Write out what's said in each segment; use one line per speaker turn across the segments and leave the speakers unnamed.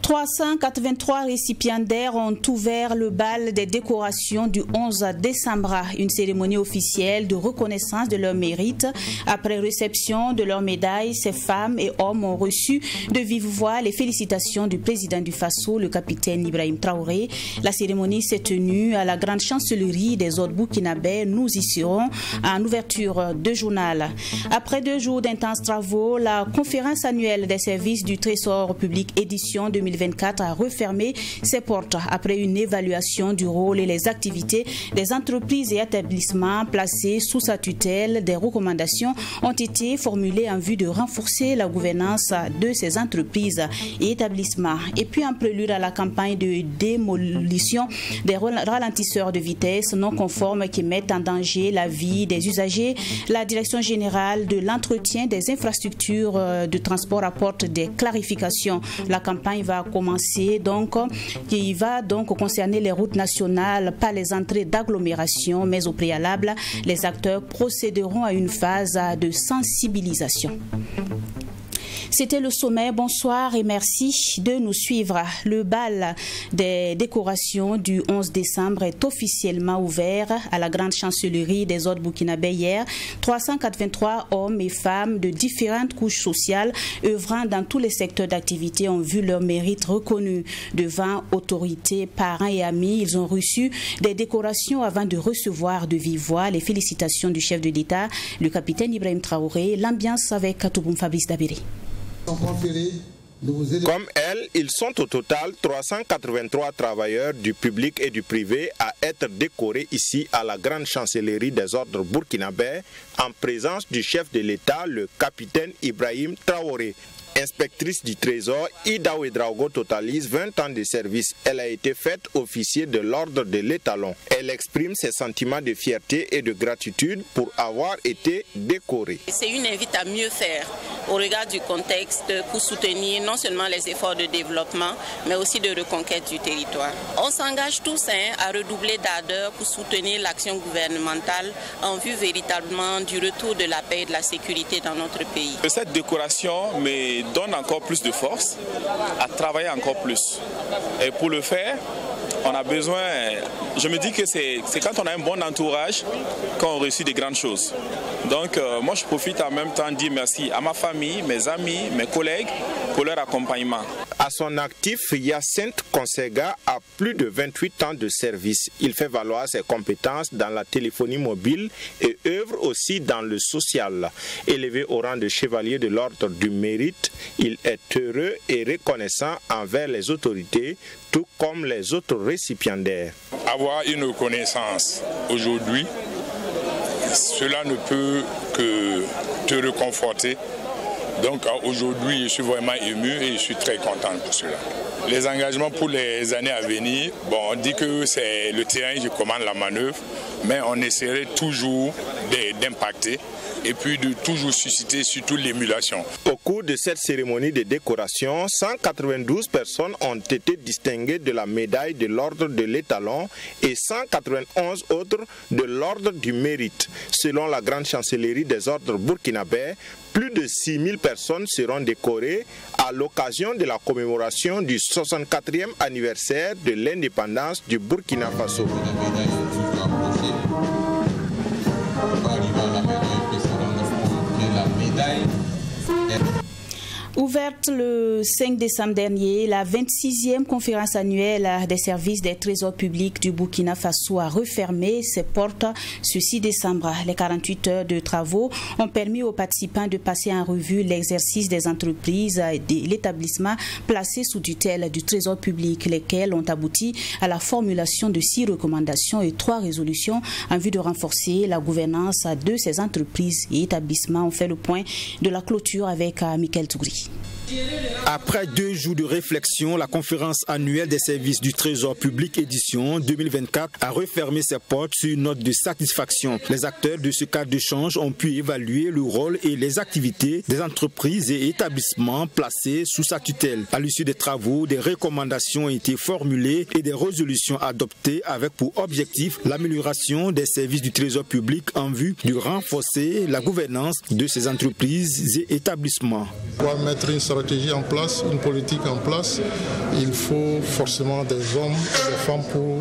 383 récipiendaires ont ouvert le bal des décorations du 11 décembre, une cérémonie officielle de reconnaissance de leur mérite. Après réception de leurs médailles, ces femmes et hommes ont reçu de vive voix les félicitations du président du Faso, le capitaine Ibrahim Traoré. La cérémonie s'est tenue à la grande chancellerie des ordres burkinabés. Nous y serons en ouverture de journal. Après 2 jours d'intenses travaux, la conférence annuelle des services du Trésor public édition 2024 a refermé ses portes après une évaluation du rôle et les activités des entreprises et établissements placés sous sa tutelle. Des recommandations ont été formulées en vue de renforcer la gouvernance de ces entreprises et établissements. Et puis en prélude à la campagne de démolition des ralentisseurs de vitesse non conformes qui mettent en danger la vie des usagers, la Direction générale de l'entretien des infrastructures de transport apporte des clarifications. La campagne va commencer qui va concerner les routes nationales, pas les entrées d'agglomération, mais au préalable, les acteurs procéderont à une phase de sensibilisation. C'était le sommet. Bonsoir et merci de nous suivre. Le bal des décorations du 11 décembre est officiellement ouvert à la grande chancellerie des ordres burkinabés hier. 383 hommes et femmes de différentes couches sociales œuvrant dans tous les secteurs d'activité ont vu leur mérite reconnu devant autorités, parents et amis. Ils ont reçu des décorations avant de recevoir de vive voix les félicitations du chef de l'État, le capitaine Ibrahim Traoré. L'ambiance avec Katouboum Fabrice Dabéré.
Comme elle, ils sont au total 383 travailleurs du public et du privé à être décorés ici à la grande chancellerie des ordres burkinabés en présence du chef de l'État, le capitaine Ibrahim Traoré. Inspectrice du Trésor, Ida Ouedraogo totalise 20 ans de service. Elle a été faite officier de l'ordre de l'étalon. Elle exprime ses sentiments de fierté et de gratitude pour avoir été décorée.
C'est une invite à mieux faire au regard du contexte pour soutenir non seulement les efforts de développement, mais aussi de reconquête du territoire. On s'engage tous à redoubler d'ardeur pour soutenir l'action gouvernementale en vue véritablement du retour de la paix et de la sécurité dans notre pays.
Cette décoration donne encore plus de force à travailler encore plus. Et pour le faire, on a besoin, je me dis que c'est quand on a un bon entourage qu'on réussit des grandes choses. Donc moi je profite en même temps de dire merci à ma famille, mes amis, mes collègues pour leur accompagnement.
À son actif, Hyacinthe Consega a plus de 28 ans de service. Il fait valoir ses compétences dans la téléphonie mobile et œuvre aussi dans le social. Élevé au rang de chevalier de l'ordre du mérite, il est heureux et reconnaissant envers les autorités, tout comme les autres récipiendaires.
Avoir une reconnaissance aujourd'hui, cela ne peut que te réconforter. Donc aujourd'hui, je suis vraiment ému et je suis très content pour cela. Les engagements pour les années à venir, bon, on dit que c'est le terrain qui commande la manœuvre, mais on essaierait toujours d'impacter et puis de toujours susciter surtout l'émulation.
Au cours de cette cérémonie de décoration, 192 personnes ont été distinguées de la médaille de l'ordre de l'étalon et 191 autres de l'ordre du mérite. Selon la grande chancellerie des ordres burkinabés, plus de 6000 personnes seront décorées à l'occasion de la commémoration du 64e anniversaire de l'indépendance du Burkina Faso.
Ouverte le 5 décembre dernier, la 26e conférence annuelle des services des trésors publics du Burkina Faso a refermé ses portes ce 6 décembre. Les 48 heures de travaux ont permis aux participants de passer en revue l'exercice des entreprises et de l'établissement placé sous tutelle du trésor public, lesquels ont abouti à la formulation de 6 recommandations et 3 résolutions en vue de renforcer la gouvernance de ces entreprises et établissements. On fait le point de la clôture avec Michael Tougri.
Après 2 jours de réflexion, la conférence annuelle des services du Trésor public édition 2024 a refermé ses portes sur une note de satisfaction. Les acteurs de ce cadre d'échange ont pu évaluer le rôle et les activités des entreprises et établissements placés sous sa tutelle. À l'issue des travaux, des recommandations ont été formulées et des résolutions adoptées avec pour objectif l'amélioration des services du Trésor public en vue de renforcer la gouvernance de ces entreprises et établissements.
Pour mettre une stratégie en place, une politique en place, il faut forcément des hommes et des femmes pour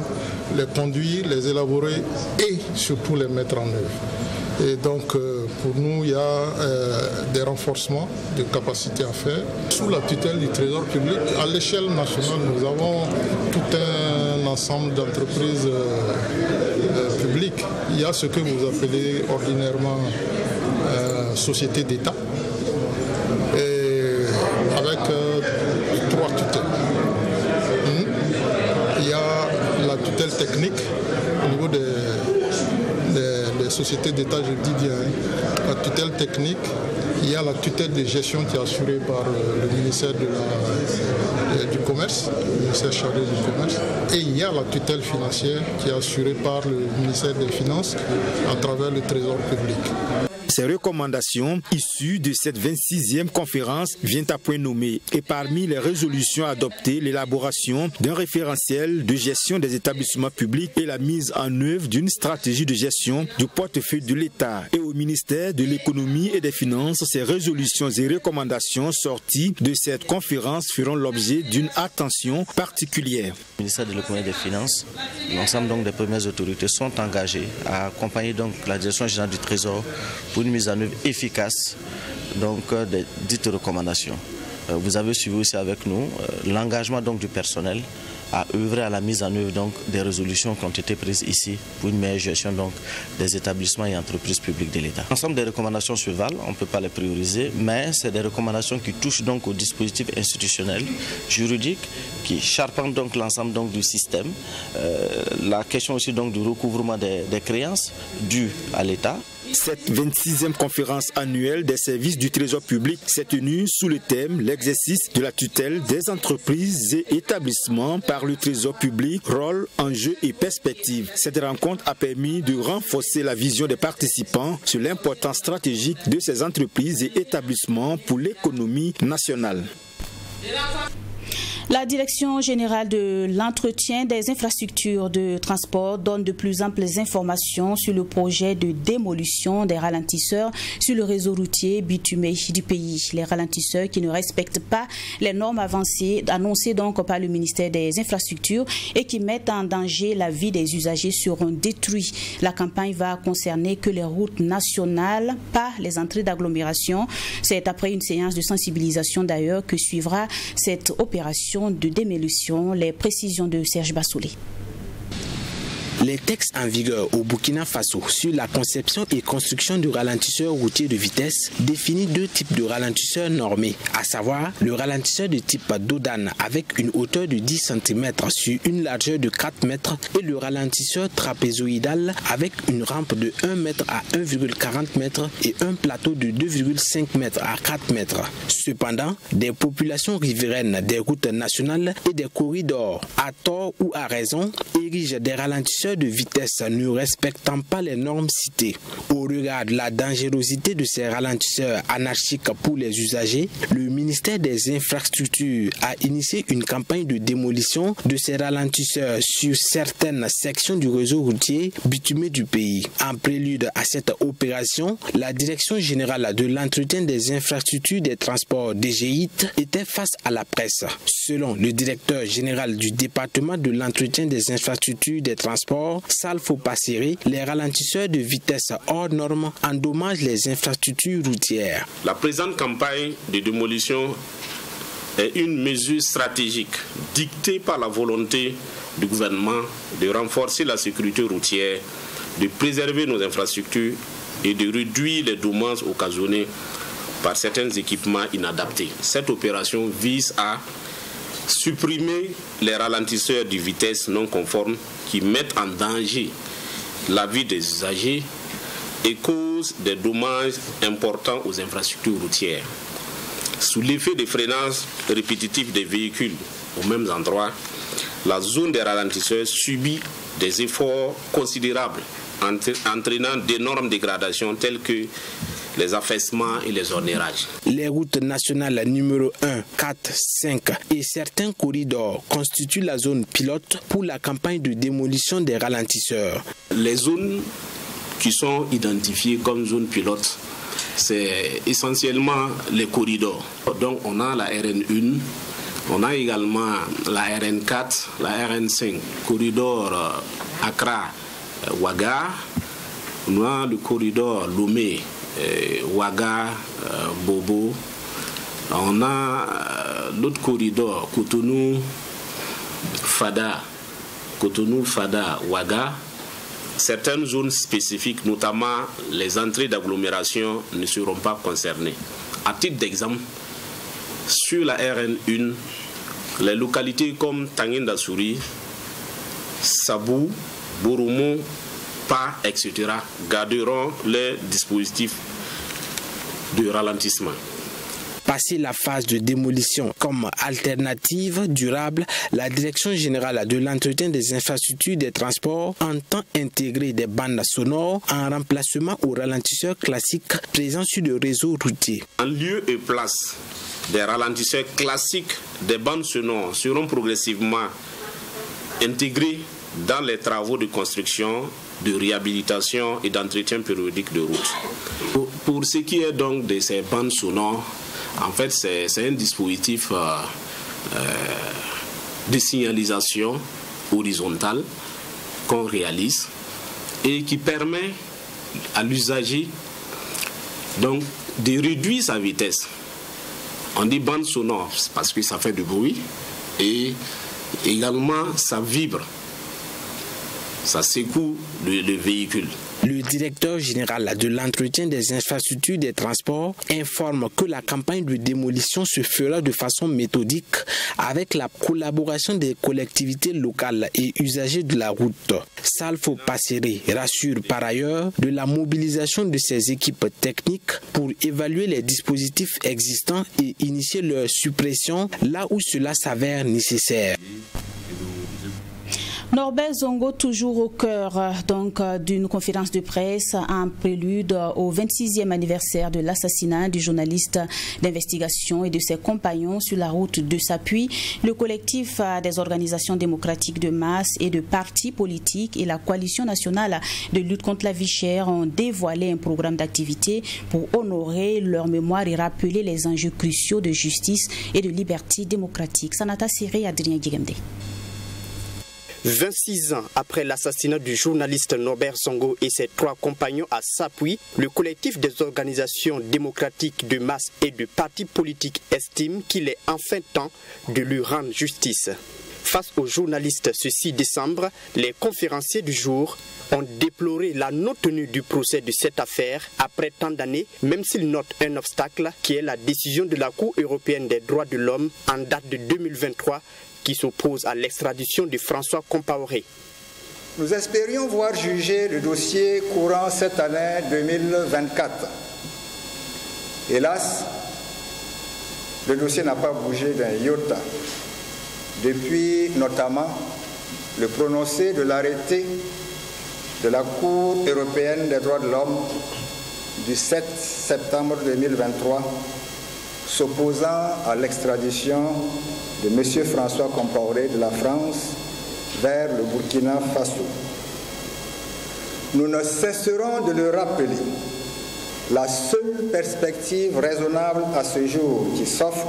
les conduire, les élaborer et surtout les mettre en œuvre. Et donc pour nous, il y a des renforcements de capacités à faire. Sous la tutelle du Trésor public, à l'échelle nationale, nous avons tout un ensemble d'entreprises publiques. Il y a ce que vous appelez ordinairement société d'État, avec 3 tutelles. Il y a la tutelle technique au niveau des sociétés d'État, je dis bien. La tutelle technique, il y a la tutelle de gestion qui est assurée par le ministère du Commerce, le ministère chargé du Commerce. Et il y a la tutelle financière qui est assurée par le ministère des Finances à travers le Trésor public.
Ces recommandations issues de cette 26e conférence viennent à point nommé et parmi les résolutions adoptées, l'élaboration d'un référentiel de gestion des établissements publics et la mise en œuvre d'une stratégie de gestion du portefeuille de l'État. Et au ministère de l'Économie et des Finances, ces résolutions et recommandations sorties de cette conférence feront l'objet d'une attention particulière.
Le ministère de l'Économie et des Finances, l'ensemble donc des premières autorités sont engagées à accompagner donc la direction générale du Trésor pour une mise en œuvre efficace donc des dites recommandations. Vous avez suivi aussi avec nous l'engagement donc du personnel à œuvrer à la mise en œuvre donc des résolutions qui ont été prises ici pour une meilleure gestion donc des établissements et entreprises publiques de l'État. L'ensemble des recommandations se valent, on ne peut pas les prioriser, mais c'est des recommandations qui touchent donc au dispositif institutionnel, juridique, qui charpentent donc l'ensemble donc du système. La question aussi donc du recouvrement des créances dues à l'État.
Cette 26e conférence annuelle des services du Trésor public s'est tenue sous le thème « L'exercice de la tutelle des entreprises et établissements par le Trésor public, rôle, enjeux et perspectives ». Cette rencontre a permis de renforcer la vision des participants sur l'importance stratégique de ces entreprises et établissements pour l'économie nationale.
La Direction générale de l'entretien des infrastructures de transport donne de plus amples informations sur le projet de démolition des ralentisseurs sur le réseau routier bitumé du pays. Les ralentisseurs qui ne respectent pas les normes avancées annoncées donc par le ministère des Infrastructures et qui mettent en danger la vie des usagers seront détruits. La campagne va concerner que les routes nationales, pas les entrées d'agglomération. C'est après une séance de sensibilisation d'ailleurs que suivra cette opération de démolition. Les précisions de Serge Bassoulé.
Les textes en vigueur au Burkina Faso sur la conception et construction de ralentisseurs routiers de vitesse définit 2 types de ralentisseurs normés, à savoir le ralentisseur de type Dodan avec une hauteur de 10 cm sur une largeur de 4 mètres et le ralentisseur trapézoïdal avec une rampe de 1 mètre à 1,40 m et un plateau de 2,5 m à 4 mètres. Cependant, des populations riveraines des routes nationales et des corridors, à tort ou à raison, érigent des ralentisseurs de vitesse ne respectant pas les normes citées. Au regard de la dangerosité de ces ralentisseurs anarchiques pour les usagers, le ministère des Infrastructures a initié une campagne de démolition de ces ralentisseurs sur certaines sections du réseau routier bitumé du pays. En prélude à cette opération, la Direction générale de l'entretien des infrastructures des transports DGIT était face à la presse. Selon le directeur général du département de l'entretien des infrastructures des transports, Salfo Passeri, les ralentisseurs de vitesse hors normes endommagent les infrastructures routières.
La présente campagne de démolition est une mesure stratégique dictée par la volonté du gouvernement de renforcer la sécurité routière, de préserver nos infrastructures et de réduire les dommages occasionnés par certains équipements inadaptés. Cette opération vise à supprimer les ralentisseurs de vitesse non conformes qui mettent en danger la vie des usagers et causent des dommages importants aux infrastructures routières. Sous l'effet des freinages répétitifs des véhicules aux mêmes endroits, la zone des ralentisseurs subit des efforts considérables entraînant d'énormes dégradations telles que les affaissements et les ornérages.
Les routes nationales numéro 1, 4, 5 et certains corridors constituent la zone pilote pour la campagne de démolition des ralentisseurs.
Les zones qui sont identifiées comme zones pilotes, c'est essentiellement les corridors. Donc on a la RN1, on a également la RN4, la RN5, corridor Accra-Ouaga, on a le corridor Lomé, Ouaga, Bobo, on a l'autre corridor Cotonou-Fada, Ouaga. Certaines zones spécifiques, notamment les entrées d'agglomération, ne seront pas concernées. À titre d'exemple, sur la RN1, les localités comme Tanguindasouri, Sabou, Boroumou, Pa, etc. garderont les dispositifs de ralentissement.
Passé la phase de démolition comme alternative durable, la Direction générale de l'entretien des infrastructures des transports entend intégrer des bandes sonores en remplacement aux ralentisseurs classiques présents sur le réseau routier.
En lieu et place des ralentisseurs classiques, des bandes sonores seront progressivement intégrées dans les travaux de construction, de réhabilitation et d'entretien périodique de route. Pour ce qui est donc de ces bandes sonores, en fait, c'est un dispositif de signalisation horizontale qu'on réalise et qui permet à l'usager donc de réduire sa vitesse. On dit bande sonore parce que ça fait du bruit et également ça vibre, ça secoue le véhicule.
Le directeur général de l'entretien des infrastructures des transports informe que la campagne de démolition se fera de façon méthodique avec la collaboration des collectivités locales et usagers de la route. Salfo Passeri rassure par ailleurs de la mobilisation de ses équipes techniques pour évaluer les dispositifs existants et initier leur suppression là où cela s'avère nécessaire.
Norbert Zongo, toujours au cœur d'une conférence de presse en prélude au 26e anniversaire de l'assassinat du journaliste d'investigation et de ses compagnons sur la route de Sapuy. Le collectif des organisations démocratiques de masse et de partis politiques et la coalition nationale de lutte contre la vie chère ont dévoilé un programme d'activité pour honorer leur mémoire et rappeler les enjeux cruciaux de justice et de liberté démocratique. Sanata Siré, Adrien Guigemde.
26 ans après l'assassinat du journaliste Norbert Zongo et ses 3 compagnons à Sapuy, le collectif des organisations démocratiques de masse et de partis politiques estime qu'il est enfin temps de lui rendre justice. Face aux journalistes ce 6 décembre, les conférenciers du jour ont déploré la non-tenue du procès de cette affaire après tant d'années, même s'ils notent un obstacle qui est la décision de la Cour européenne des droits de l'homme en date de 2023 qui s'oppose à l'extradition de François Compaoré.
Nous espérions voir juger le dossier courant cette année 2024. Hélas, le dossier n'a pas bougé d'un iota. Depuis notamment le prononcé de l'arrêté de la Cour européenne des droits de l'homme du 7 septembre 2023 s'opposant à l'extradition de M. François Compaoré de la France vers le Burkina Faso. Nous ne cesserons de le rappeler. La seule perspective raisonnable à ce jour qui s'offre,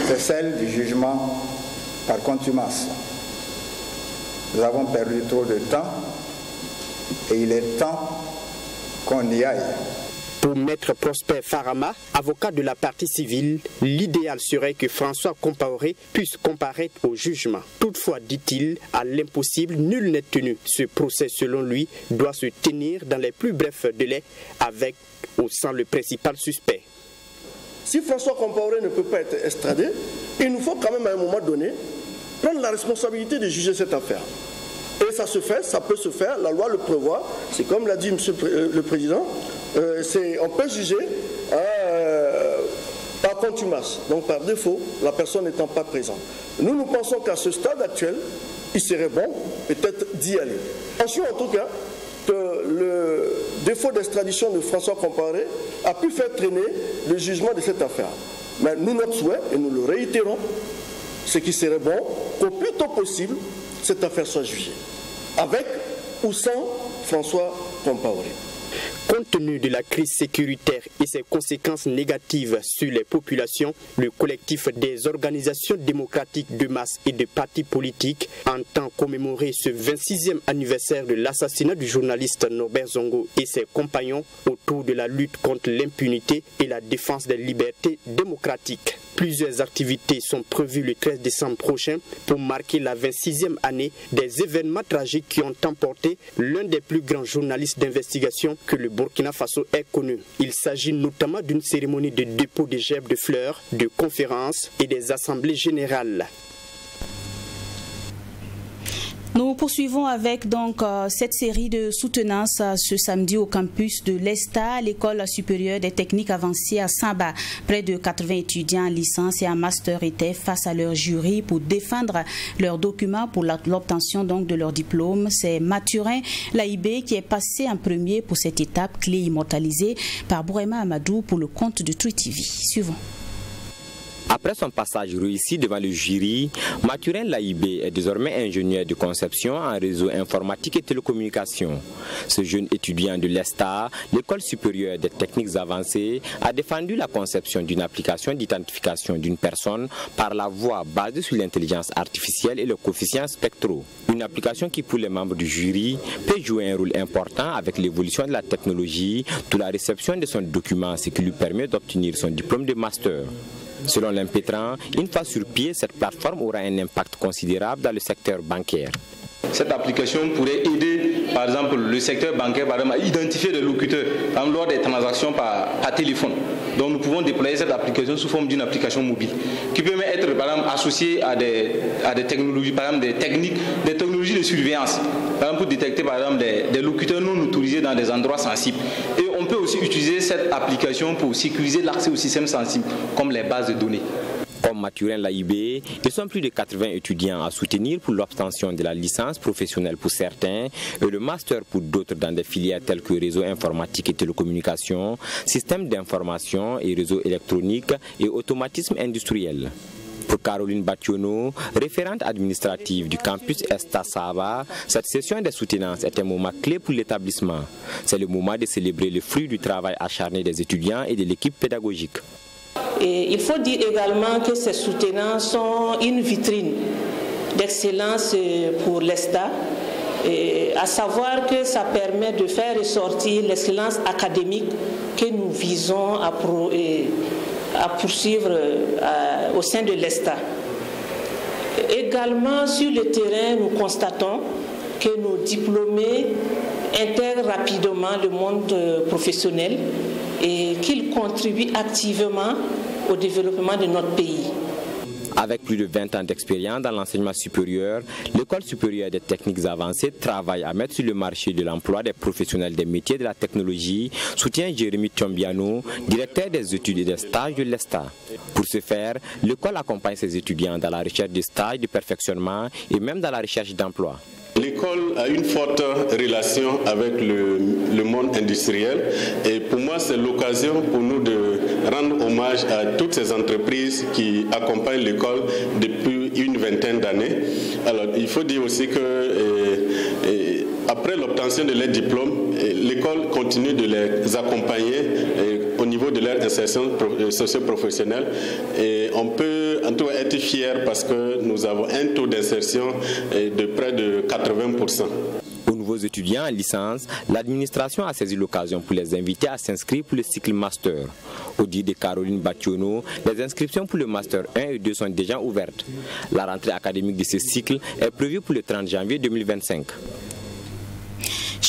c'est celle du jugement par contumace. Nous avons perdu trop de temps et il est temps qu'on y aille.
Pour Maître Prosper Farama, avocat de la partie civile, l'idéal serait que François Compaoré puisse comparaître au jugement. Toutefois, dit-il, à l'impossible, nul n'est tenu. Ce procès, selon lui, doit se tenir dans les plus brefs délais avec ou sans le principal suspect.
Si François Compaoré ne peut pas être extradé, il nous faut quand même à un moment donné prendre la responsabilité de juger cette affaire. Et ça se fait, ça peut se faire, la loi le prévoit, c'est comme l'a dit Monsieur le Président, on peut juger par contumace, donc par défaut, la personne n'étant pas présente. Nous pensons qu'à ce stade actuel, il serait bon peut-être d'y aller. Ensuite, en tout cas, que le défaut d'extradition de François Compaoré a pu faire traîner le jugement de cette affaire. Mais nous, notre souhait, et nous le réitérons, c'est qu'il serait bon qu'au plus tôt possible, cette affaire soit jugée, avec ou sans François Compaoré.
Compte tenu de la crise sécuritaire et ses conséquences négatives sur les populations, le collectif des organisations démocratiques de masse et de partis politiques entend commémorer ce 26e anniversaire de l'assassinat du journaliste Norbert Zongo et ses compagnons autour de la lutte contre l'impunité et la défense des libertés démocratiques. Plusieurs activités sont prévues le 13 décembre prochain pour marquer la 26e année des événements tragiques qui ont emporté l'un des plus grands journalistes d'investigation que le Burkina Faso ait connu. Il s'agit notamment d'une cérémonie de dépôt de gerbes de fleurs, de conférences et des assemblées générales.
Nous poursuivons avec donc cette série de soutenances ce samedi au campus de l'ESTA, l'école supérieure des techniques avancées à Samba. Près de 80 étudiants en licence et en master étaient face à leur jury pour défendre leurs documents pour l'obtention donc de leur diplôme. C'est Mathurin Laïbé qui est passé en premier pour cette étape, clé immortalisée par Bourema Amadou pour le compte de True TV. Suivons.
Après son passage réussi devant le jury, Mathurin Laïbé est désormais ingénieur de conception en réseau informatique et télécommunications. Ce jeune étudiant de l'ESTA, l'école supérieure des techniques avancées, a défendu la conception d'une application d'identification d'une personne par la voix basée sur l'intelligence artificielle et le coefficient spectraux. Une application qui, pour les membres du jury, peut jouer un rôle important avec l'évolution de la technologie, de la réception de son document, ce qui lui permet d'obtenir son diplôme de master. Selon l'impétrant, une fois sur pied, cette plateforme aura un impact considérable dans le secteur bancaire.
Cette application pourrait aider, par exemple, le secteur bancaire par exemple, à identifier les locuteurs lors des transactions par téléphone. Donc nous pouvons déployer cette application sous forme d'une application mobile qui peut même être par exemple, associée à des technologies, par exemple des technologies de surveillance, par exemple, pour détecter par exemple, des locuteurs non autorisés dans des endroits sensibles. Et on peut aussi utiliser cette application pour sécuriser l'accès aux systèmes sensibles, comme les bases de données.
Comme Mathurin Laïbé, ils sont plus de 80 étudiants à soutenir pour l'obtention de la licence professionnelle pour certains et le master pour d'autres dans des filières telles que réseau informatique et télécommunications, système d'information et réseaux électroniques et automatisme industriel. Pour Caroline Bationo, référente administrative du campus ESTA Saba, cette session des soutenances est un moment clé pour l'établissement. C'est le moment de célébrer le fruit du travail acharné des étudiants et de l'équipe pédagogique.
Et il faut dire également que ces soutenances sont une vitrine d'excellence pour l'ESTA, à savoir que ça permet de faire ressortir l'excellence académique que nous visons à poursuivre au sein de l'ESTA. Également, sur le terrain, nous constatons que nos diplômés intègrent rapidement le monde professionnel et qu'ils contribuent activement au développement de notre pays.
Avec plus de 20 ans d'expérience dans l'enseignement supérieur, l'école supérieure des techniques avancées travaille à mettre sur le marché de l'emploi des professionnels des métiers de la technologie, soutient Jérémy Tchombiano, directeur des études et des stages de l'ESTA. Pour ce faire, l'école accompagne ses étudiants dans la recherche de stages, de perfectionnement et même dans la recherche d'emploi.
L'école a une forte relation avec le monde industriel et pour moi c'est l'occasion pour nous de rendre hommage à toutes ces entreprises qui accompagnent l'école depuis une vingtaine d'années. Alors il faut dire aussi que après l'obtention de leur diplôme, l'école continue de les accompagner au niveau de leur insertion socio-professionnelle et on peut en tout cas être fier parce que nous avons un taux d'insertion de près de 80%.
Aux nouveaux étudiants en licence, l'administration a saisi l'occasion pour les inviter à s'inscrire pour le cycle master. Au dire de Caroline Bationo, les inscriptions pour le master 1 et 2 sont déjà ouvertes. La rentrée académique de ce cycle est prévue pour le 30 janvier 2025.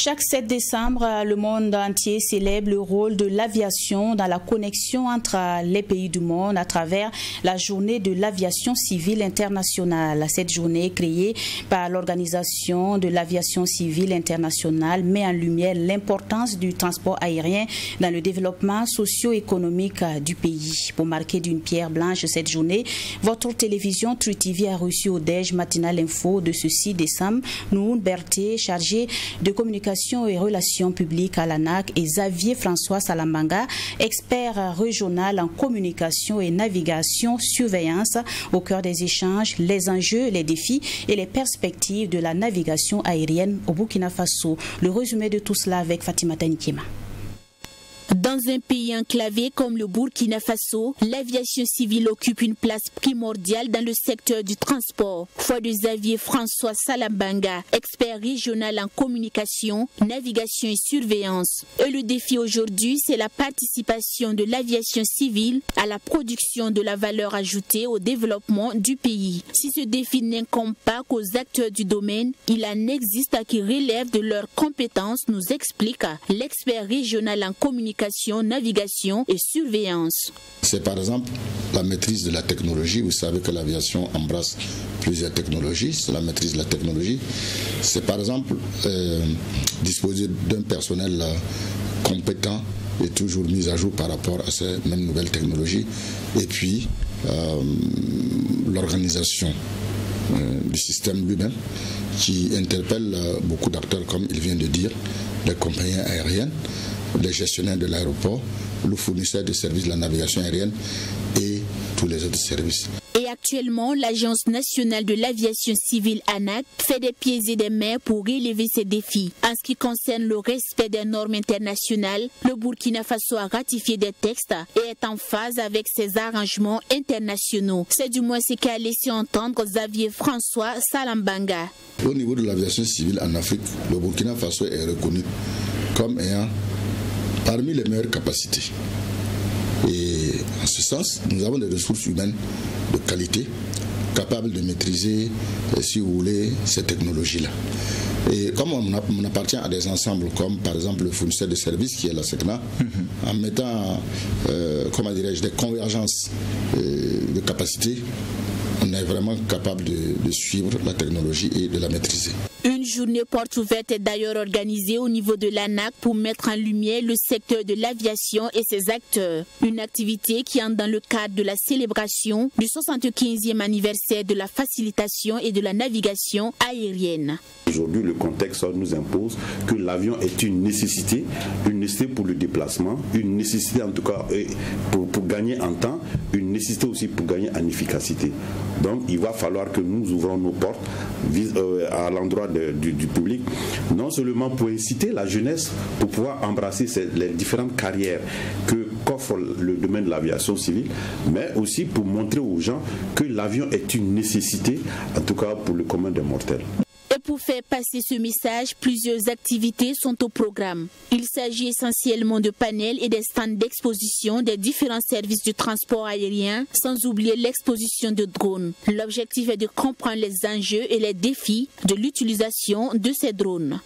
Chaque 7 décembre, le monde entier célèbre le rôle de l'aviation dans la connexion entre les pays du monde à travers la journée de l'aviation civile internationale. Cette journée créée par l'Organisation de l'aviation civile internationale met en lumière l'importance du transport aérien dans le développement socio-économique du pays. Pour marquer d'une pierre blanche cette journée, votre télévision True TV a reçu au déj matinal info de ce 6 décembre Noun Berthe, chargé de communication et relations publiques à l'ANAC, et Xavier François Salambanga, expert régional en communication et navigation surveillance, au cœur des échanges, les enjeux, les défis et les perspectives de la navigation aérienne au Burkina Faso. Le résumé de tout cela avec Fatima Tanikema.
Dans un pays enclavé comme le Burkina Faso, l'aviation civile occupe une place primordiale dans le secteur du transport. Foi de Xavier François Salambanga, expert régional en communication, navigation et surveillance. Et le défi aujourd'hui, c'est la participation de l'aviation civile à la production de la valeur ajoutée au développement du pays. Si ce défi n'incombe pas qu'aux acteurs du domaine, il en existe qui relèvent de leurs compétences, nous explique l'expert régional en communication, navigation et surveillance.
C'est par exemple la maîtrise de la technologie. Vous savez que l'aviation embrasse plusieurs technologies. C'est la maîtrise de la technologie. C'est par exemple disposer d'un personnel compétent et toujours mis à jour par rapport à ces mêmes nouvelles technologies. Et puis l'organisation du système lui-même qui interpelle beaucoup d'acteurs, comme il vient de dire, les compagnies aériennes, les gestionnaires de l'aéroport, le fournisseur de services de la navigation aérienne et tous les autres services.
Et actuellement, l'Agence nationale de l'aviation civile ANAC fait des pieds et des mains pour relever ces défis. En ce qui concerne le respect des normes internationales, le Burkina Faso a ratifié des textes et est en phase avec ses arrangements internationaux. C'est du moins ce qu'a laissé entendre Xavier François Salambanga.
Au niveau de l'aviation civile en Afrique, le Burkina Faso est reconnu comme ayant parmi les meilleures capacités. Et en ce sens, nous avons des ressources humaines de qualité, capables de maîtriser, si vous voulez, ces technologies-là. Et comme on appartient à des ensembles comme par exemple le fournisseur de services qui est la SECNA, en mettant, comment dirais-je, des convergences de capacités, on est vraiment capable de suivre la technologie et de la maîtriser.
Une journée porte ouverte est d'ailleurs organisée au niveau de l'ANAC pour mettre en lumière le secteur de l'aviation et ses acteurs. Une activité qui entre dans le cadre de la célébration du 75e anniversaire de la facilitation et de la navigation aérienne.
Aujourd'hui, le contexte nous impose que l'avion est une nécessité pour le déplacement, une nécessité en tout cas pour gagner en temps, une nécessité aussi pour gagner en efficacité. Donc il va falloir que nous ouvrons nos portes à l'endroit du public, non seulement pour inciter la jeunesse pour pouvoir embrasser les différentes carrières qu'offre le domaine de l'aviation civile, mais aussi pour montrer aux gens que l'avion est une nécessité, en tout cas pour le commun des mortels.
Et pour faire passer ce message, plusieurs activités sont au programme. Il s'agit essentiellement de panels et des stands d'exposition des différents services du transport aérien, sans oublier l'exposition de drones. L'objectif est de comprendre les enjeux et les défis de l'utilisation de ces drones.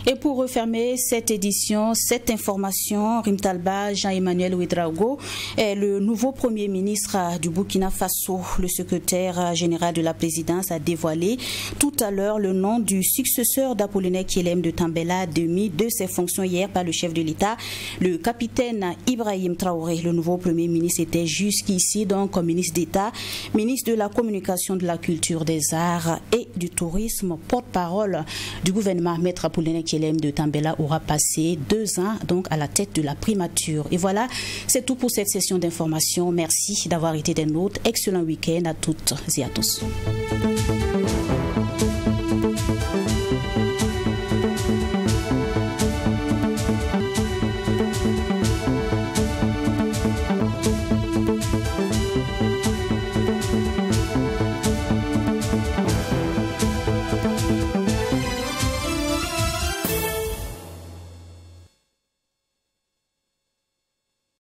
Et pour refermer cette édition, cette information, Rimtalba Jean-Emmanuel Ouedraogo est le nouveau Premier ministre du Burkina Faso. Le secrétaire général de la présidence a dévoilé tout à l'heure le nom du successeur d'Apollinaire Kielem de Tambela, démis de ses fonctions hier par le chef de l'État, le capitaine Ibrahim Traoré. Le nouveau Premier ministre était jusqu'ici donc ministre d'État, ministre de la Communication, de la Culture, des Arts et du Tourisme, porte-parole du gouvernement. Maître Apollinaire Kielem de Tambela aura passé 2 ans donc à la tête de la primature. Et voilà, c'est tout pour cette session d'information. Merci d'avoir été des nôtres. Excellent week-end à toutes et à tous.